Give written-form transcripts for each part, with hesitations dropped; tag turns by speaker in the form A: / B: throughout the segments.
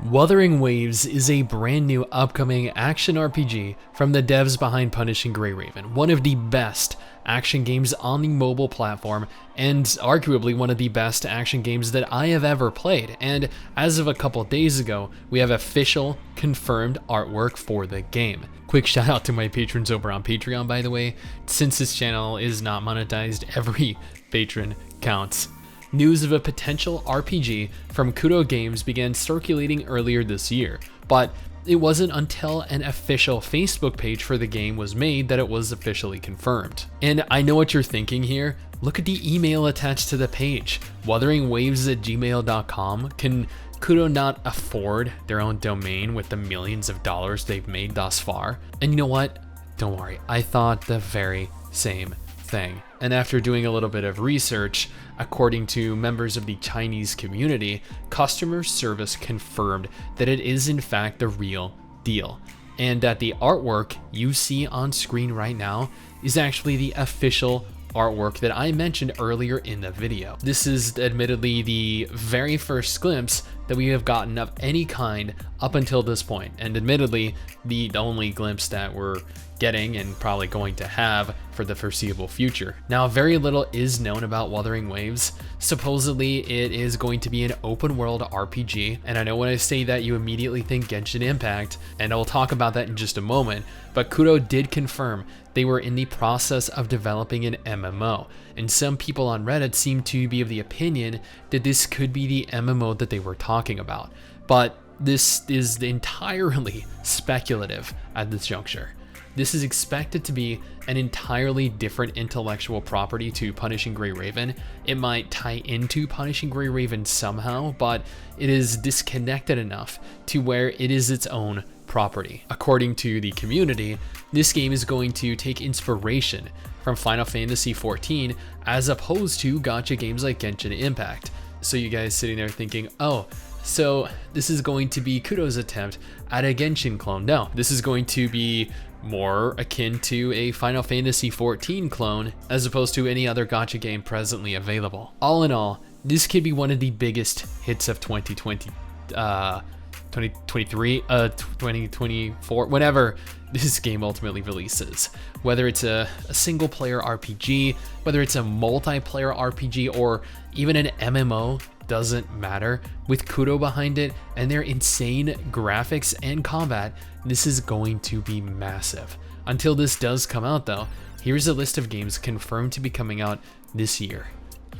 A: Wuthering Waves is a brand new upcoming action RPG from the devs behind Punishing Gray Raven, one of the best action games on the mobile platform, and arguably one of the best action games that I have ever played. And as of a couple days ago, we have official confirmed artwork for the game. Quick shout out to my patrons over on Patreon, by the way. Since this channel is not monetized, every patron counts. News of a potential RPG from Kudo Games began circulating earlier this year, but it wasn't until an official Facebook page for the game was made that it was officially confirmed. And I know what you're thinking here. Look at the email attached to the page, wutheringwaves@gmail.com. Can Kudo not afford their own domain with the millions of dollars they've made thus far? And you know what? Don't worry, I thought the very same thing. And after doing a little bit of research, according to members of the Chinese community, customer service confirmed that it is in fact the real deal, and that the artwork you see on screen right now is actually the official artwork that I mentioned earlier in the video. This is admittedly the very first glimpse that we have gotten of any kind up until this point, and admittedly the only glimpse that we're getting and probably going to have for the foreseeable future. Now, very little is known about Wuthering Waves. Supposedly it is going to be an open world RPG, and I know when I say that you immediately think Genshin Impact, and I'll talk about that in just a moment, but Kudo did confirm they were in the process of developing an MMO, and some people on Reddit seem to be of the opinion that this could be the MMO that they were talking about, but this is entirely speculative at this juncture. This is expected to be an entirely different intellectual property to Punishing Gray Raven. It might tie into Punishing Gray Raven somehow, but it is disconnected enough to where it is its own property. According to the community, this game is going to take inspiration from Final Fantasy XIV as opposed to gacha games like Genshin Impact. So you guys sitting there thinking, oh, so this is going to be Kudo's attempt at a Genshin clone. No, this is going to be more akin to a Final Fantasy XIV clone as opposed to any other gacha game presently available. All in all, this could be one of the biggest hits of 2024, whenever this game ultimately releases. Whether it's a single player RPG, whether it's a multiplayer RPG, or even an MMO, doesn't matter. With Kudo behind it and their insane graphics and combat, this is going to be massive. Until this does come out though, here's a list of games confirmed to be coming out this year.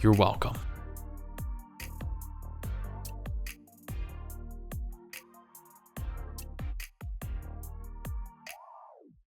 A: You're welcome.